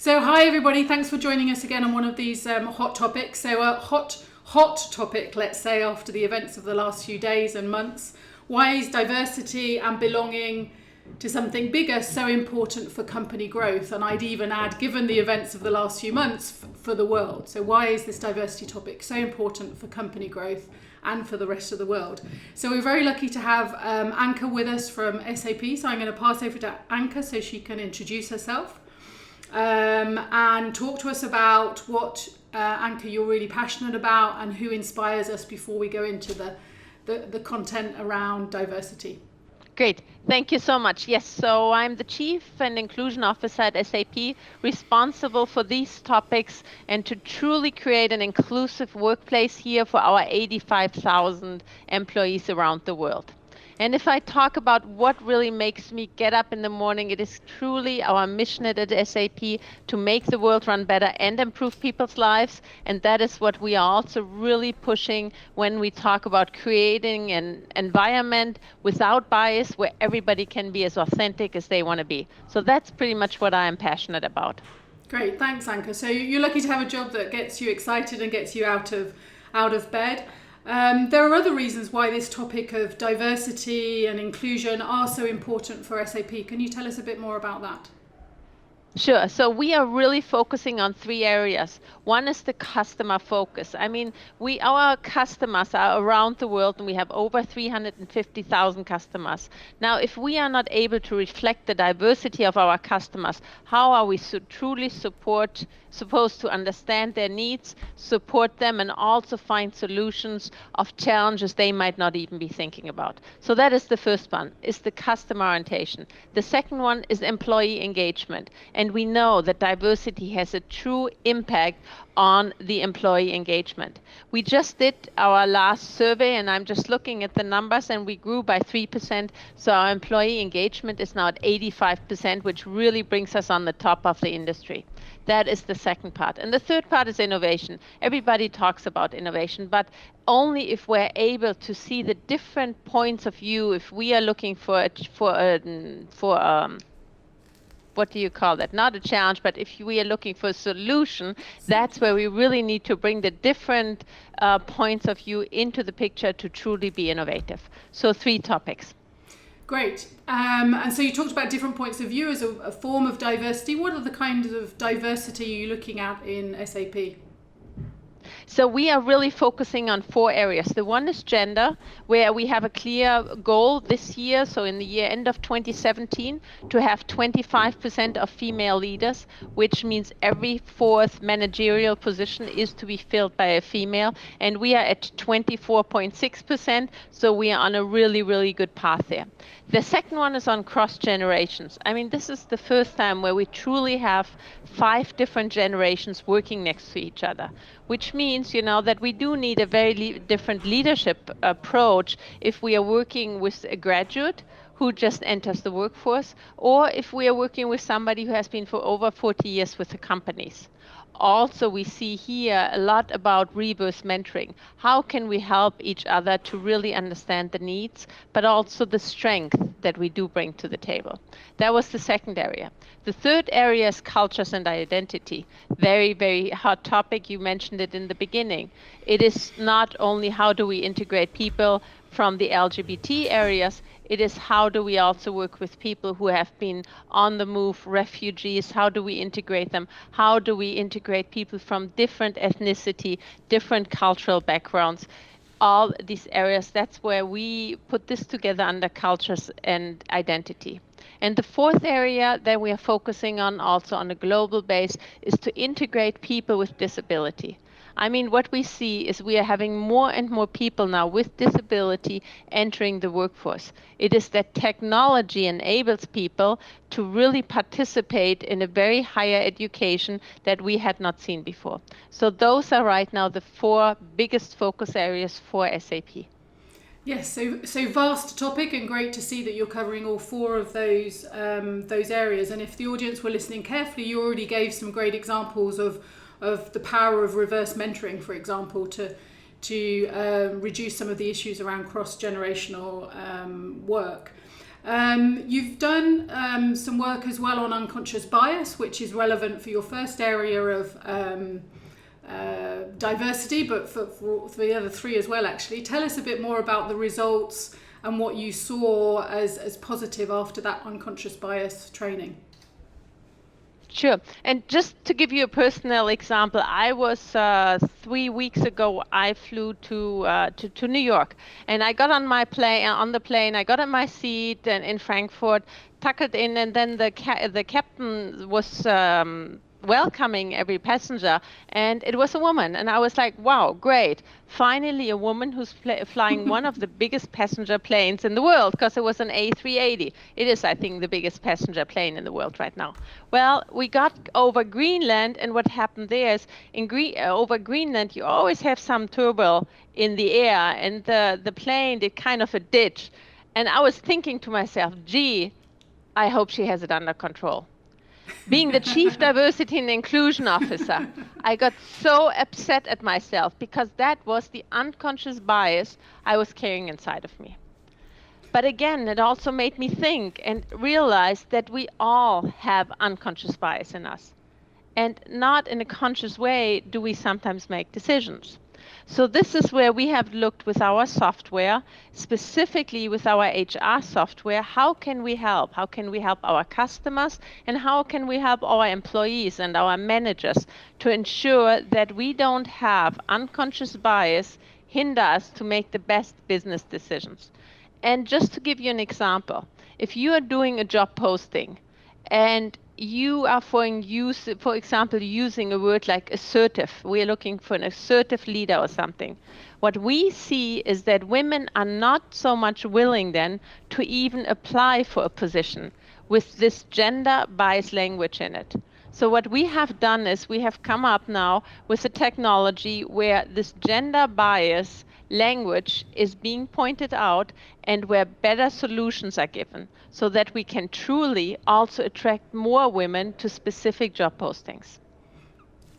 So hi everybody, thanks for joining us again on one of these hot topics. So a hot topic, let's say, after the events of the last few days and months. Why is diversity and belonging to something bigger so important for company growth? And I'd even add, given the events of the last few months, for the world. So why is this diversity topic so important for company growth and for the rest of the world? So we're very lucky to have Anka with us from SAP. So I'm going to pass over to Anka so she can introduce herself. And talk to us about what, Anka, you're really passionate about and who inspires us before we go into the content around diversity. Great. Thank you so much. Yes, so I'm the Chief and Inclusion Officer at SAP, responsible for these topics and to truly create an inclusive workplace here for our 85,000 employees around the world. And if I talk about what really makes me get up in the morning, it is truly our mission at SAP to make the world run better and improve people's lives. And that is what we are also really pushing when we talk about creating an environment without bias where everybody can be as authentic as they want to be. So that's pretty much what I am passionate about. Great, thanks, Anka. So you're lucky to have a job that gets you excited and gets you out of bed. There are other reasons why this topic of diversity and inclusion are so important for SAP. Can you tell us a bit more about that? Sure. So we are really focusing on three areas. One is the customer focus. I mean, our customers are around the world and we have over 350,000 customers. Now, if we are not able to reflect the diversity of our customers, how are we truly supposed to understand their needs, support them, and also find solutions of challenges they might not even be thinking about? So that is the first one, is the customer orientation. The second one is employee engagement. And we know that diversity has a true impact on the employee engagement. We just did our last survey, and I'm just looking at the numbers, and we grew by 3%. So our employee engagement is now at 85%, which really brings us on the top of the industry. That is the second part. And the third part is innovation. Everybody talks about innovation, but only if we're able to see the different points of view, if we are looking for what do you call that? Not a challenge, but if we are looking for a solution, that's where we really need to bring the different points of view into the picture to truly be innovative. So three topics. Great. And so you talked about different points of view as a form of diversity. What are the kinds of diversity you're looking at in SAP? So we are really focusing on four areas. The one is gender, where we have a clear goal this year, so in the year end of 2017, to have 25% of female leaders, which means every fourth managerial position is to be filled by a female. And we are at 24.6%, so we are on a really, really good path there. The second one is on cross generations. I mean, this is the first time where we truly have 5 different generations working next to each other, which means, that we do need a very different leadership approach if we are working with a graduate who just enters the workforce, or if we are working with somebody who has been for over 40 years with the companies. Also, we see here a lot about reverse mentoring. How can we help each other to really understand the needs, but also the strength that we do bring to the table? That was the second area. The third area is cultures and identity. Very, very hot topic. You mentioned it in the beginning. It is not only how do we integrate people from the LGBT areas, it is how do we also work with people who have been on the move, refugees, how do we integrate them? How do we integrate people from different ethnicity, different cultural backgrounds? All these areas, that's where we put this together under cultures and identity. And the fourth area that we are focusing on also on a global base is to integrate people with disability. I mean, what we see is we are having more and more people now with disability entering the workforce. It is that technology enables people to really participate in a very higher education that we had not seen before. So those are right now the 4 biggest focus areas for SAP. Yes, so vast topic, and great to see that you're covering all 4 of those areas. And if the audience were listening carefully, you already gave some great examples of the power of reverse mentoring, for example, to reduce some of the issues around cross-generational work. You've done some work as well on unconscious bias, which is relevant for your first area of diversity, but for the other three as well, actually. Tell us a bit more about the results and what you saw as positive after that unconscious bias training. Sure. And just to give you a personal example, I was 3 weeks ago, I flew to New York, and I got on the plane, I got in my seat and in Frankfurt, tuckled in, and then the captain was welcoming every passenger, and it was a woman, and I was like, wow, great, finally a woman who's flying one of the biggest passenger planes in the world, because it was an A380. It is, I think, the biggest passenger plane in the world right now. Well, we got over Greenland, and what happened there is over Greenland you always have some turmoil in the air, and the plane did kind of a ditch, and I was thinking to myself, gee, I hope she has it under control. Being the Chief Diversity and Inclusion Officer, I got so upset at myself because that was the unconscious bias I was carrying inside of me. But again, it also made me think and realize that we all have unconscious bias in us. And not in a conscious way do we sometimes make decisions. So this is where we have looked with our software, specifically with our HR software, how can we help? How can we help our customers? And how can we help our employees and our managers to ensure that we don't have unconscious bias hinder us to make the best business decisions? And just to give you an example, if you are doing a job posting and you are, for example, using a word like assertive. We're looking for an assertive leader or something. What we see is that women are not so much willing then to even apply for a position with this gender bias language in it. So what we have done is we have come up now with a technology where this gender bias language is being pointed out and where better solutions are given so that we can truly also attract more women to specific job postings.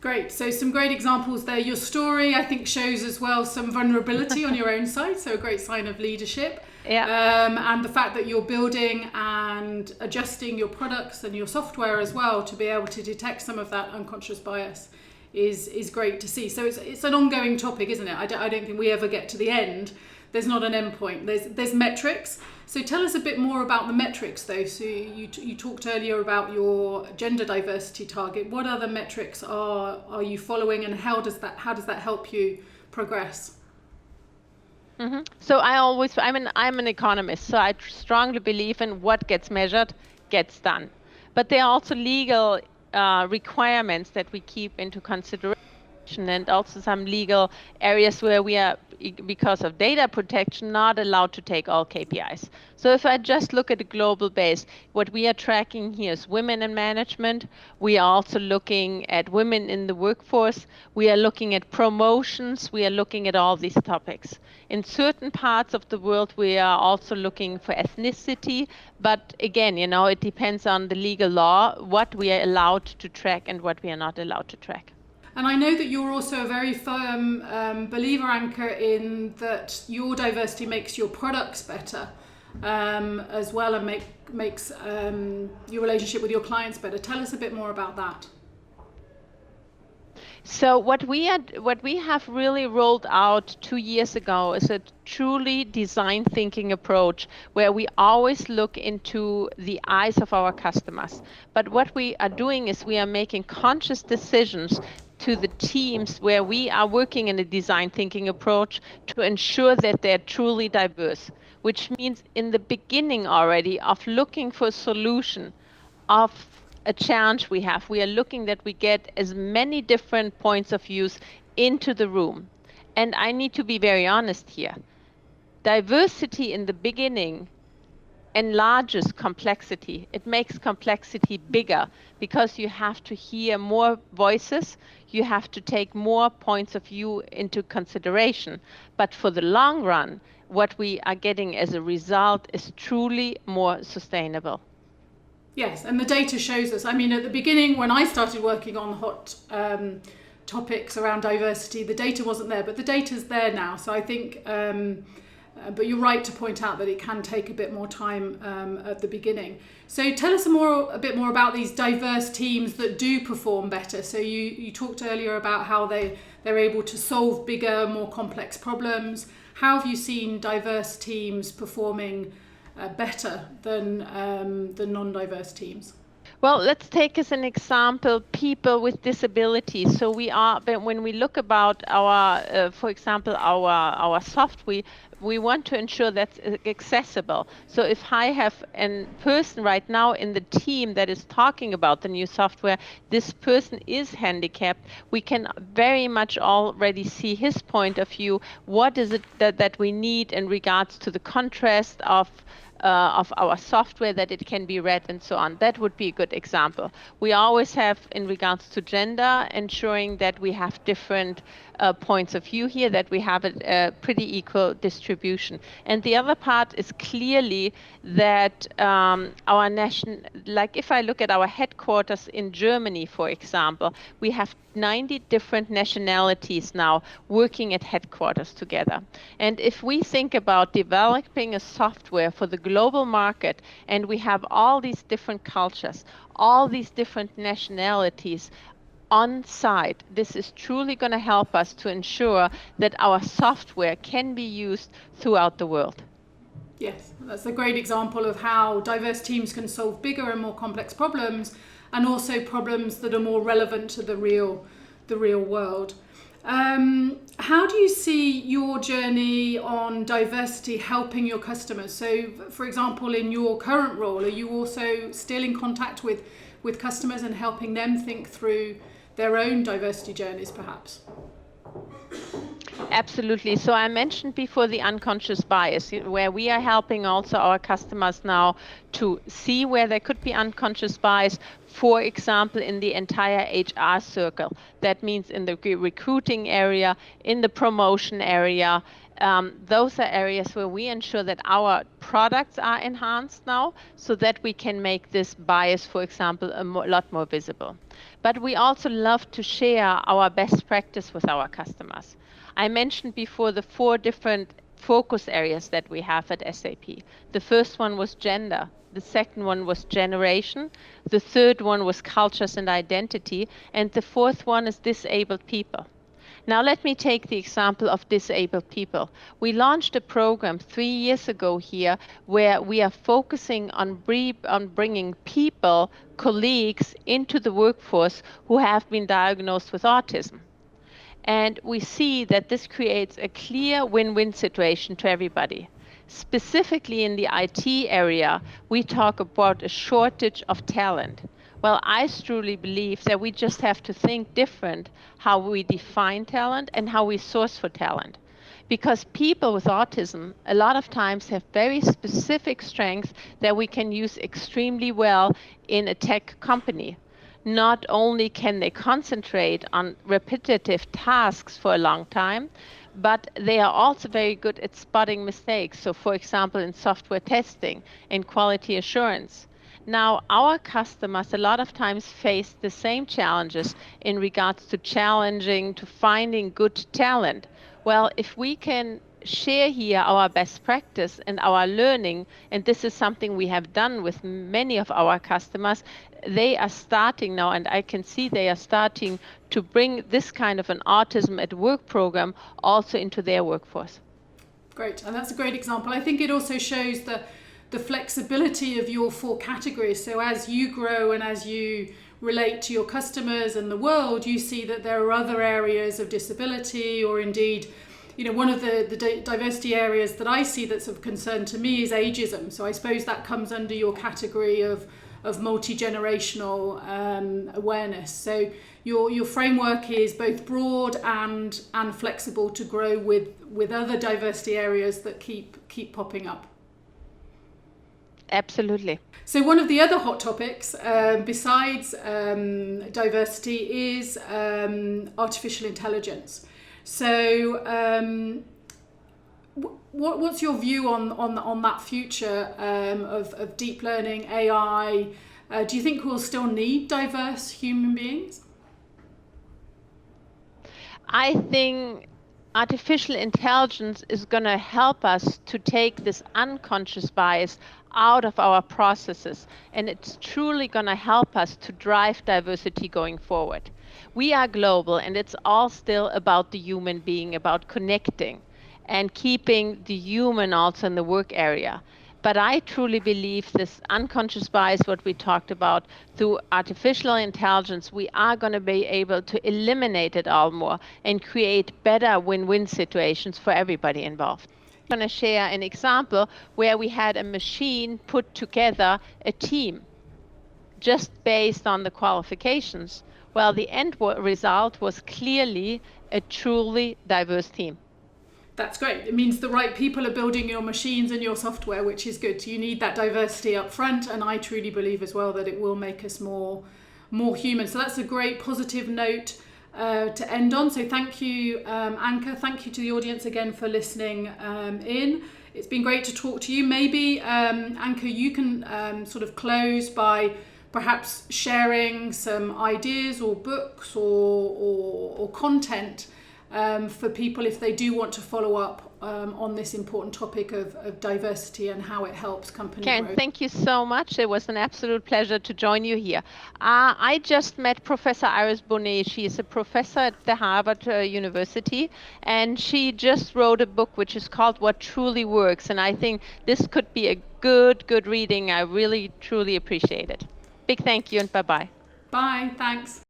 Great. So some great examples there. Your story, I think, shows as well some vulnerability on your own side, so a great sign of leadership. Yeah. And the fact that you're building and adjusting your products and your software as well to be able to detect some of that unconscious bias is great to see. So it's an ongoing topic, isn't it? I don't think we ever get to the end. There's not an end point. There's metrics. So tell us a bit more about the metrics, though. So you talked earlier about your gender diversity target. What other metrics are you following, and how does that help you progress? Mm-hmm. So I'm an economist, so I strongly believe in what gets measured gets done. But there are also legal requirements that we keep into consideration, and also some legal areas where we are, because of data protection, not allowed to take all KPIs. So if I just look at a global base, what we are tracking here is women in management. We are also looking at women in the workforce. We are looking at promotions. We are looking at all these topics. In certain parts of the world, we are also looking for ethnicity. But again, it depends on the legal law, what we are allowed to track and what we are not allowed to track. And I know that you're also a very firm believer, Anka, in that your diversity makes your products better as well, and makes your relationship with your clients better. Tell us a bit more about that. So what we have really rolled out 2 years ago is a truly design thinking approach where we always look into the eyes of our customers. But what we are doing is we are making conscious decisions to the teams where we are working in a design thinking approach to ensure that they're truly diverse, which means in the beginning already of looking for a solution of a challenge we are looking that we get as many different points of views into the room. And I need to be very honest here. Diversity in the beginning enlarges complexity. It makes complexity bigger because you have to hear more voices, you have to take more points of view into consideration. But for the long run, what we are getting as a result is truly more sustainable. Yes, and the data shows us. I mean, at the beginning, when I started working on hot topics around diversity, the data wasn't there, but the data's there now. So I think but you're right to point out that it can take a bit more time at the beginning. So tell us a bit more about these diverse teams that do perform better. So you talked earlier about how they're able to solve bigger, more complex problems. How have you seen diverse teams performing better than non-diverse teams? Well, let's take as an example people with disabilities. So when we look about our, for example, our software, we want to ensure that's accessible. So if I have a person right now in the team that is talking about the new software, this person is handicapped, we can very much already see his point of view. What is it that we need in regards to the contrast of our software, that it can be read and so on. That would be a good example. We always have, in regards to gender, ensuring that we have different points of view here, that we have a pretty equal distribution. And the other part is clearly that our like if I look at our headquarters in Germany, for example, we have 90 different nationalities now working at headquarters together. And if we think about developing a software for the global market, and we have all these different cultures, all these different nationalities on site, this is truly going to help us to ensure that our software can be used throughout the world. Yes, that's a great example of how diverse teams can solve bigger and more complex problems, and also problems that are more relevant to the real world. How do you see your journey on diversity helping your customers? So, for example, in your current role, are you also still in contact with customers and helping them think through their own diversity journeys, perhaps? Absolutely. So I mentioned before the unconscious bias, where we are helping also our customers now to see where there could be unconscious bias, for example, in the entire HR circle. That means in the recruiting area, in the promotion area. Those are areas where we ensure that our products are enhanced now, so that we can make this bias, for example, a lot more visible. But we also love to share our best practice with our customers. I mentioned before the 4 different focus areas that we have at SAP. The first one was gender. The second one was generation. The third one was cultures and identity. And the fourth one is disabled people. Now let me take the example of disabled people. We launched a program 3 years ago here where we are focusing on bringing people, colleagues into the workforce who have been diagnosed with autism. And we see that this creates a clear win-win situation to everybody. Specifically in the IT area, we talk about a shortage of talent. Well, I truly believe that we just have to think different how we define talent and how we source for talent. Because people with autism a lot of times have very specific strengths that we can use extremely well in a tech company. Not only can they concentrate on repetitive tasks for a long time, but they are also very good at spotting mistakes. So for example, in software testing, in quality assurance. Now, our customers a lot of times face the same challenges in regards to finding good talent. Well, if we can share here our best practice and our learning, and this is something we have done with many of our customers, they are starting now, and I can see they are starting to bring this kind of an autism at work program also into their workforce. Great, and that's a great example. I think it also shows the flexibility of your 4 categories. So as you grow and as you relate to your customers and the world, you see that there are other areas of disability, or indeed, one of the diversity areas that I see that's of concern to me is ageism. So I suppose that comes under your category of multi-generational awareness. So your framework is both broad and flexible to grow with other diversity areas that keep popping up. Absolutely. So one of the other hot topics besides diversity is artificial intelligence. So what's your view on that future of deep learning, AI? Do you think we'll still need diverse human beings? I think artificial intelligence is going to help us to take this unconscious bias out of our processes, and it's truly going to help us to drive diversity going forward. We are global, and it's all still about the human being, about connecting and keeping the human also in the work area. But I truly believe this unconscious bias, what we talked about, through artificial intelligence, we are going to be able to eliminate it all more and create better win-win situations for everybody involved. I'm going to share an example where we had a machine put together a team just based on the qualifications. Well, the end result was clearly a truly diverse team. That's great. It means the right people are building your machines and your software, which is good. You need that diversity up front, and I truly believe as well that it will make us more human. So that's a great positive note to end on. So thank you, Anka. Thank you to the audience again for listening in. It's been great to talk to you. Maybe, Anka, you can sort of close by perhaps sharing some ideas or books or content for people if they do want to follow up on this important topic of diversity and how it helps company Karen, growth. thank you so much. It was an absolute pleasure to join you here. I just met Professor Iris Bonet. She is a professor at the Harvard University, and she just wrote a book which is called What Truly Works. And I think this could be a good reading. I really, truly appreciate it. Big thank you and bye-bye. Bye, thanks.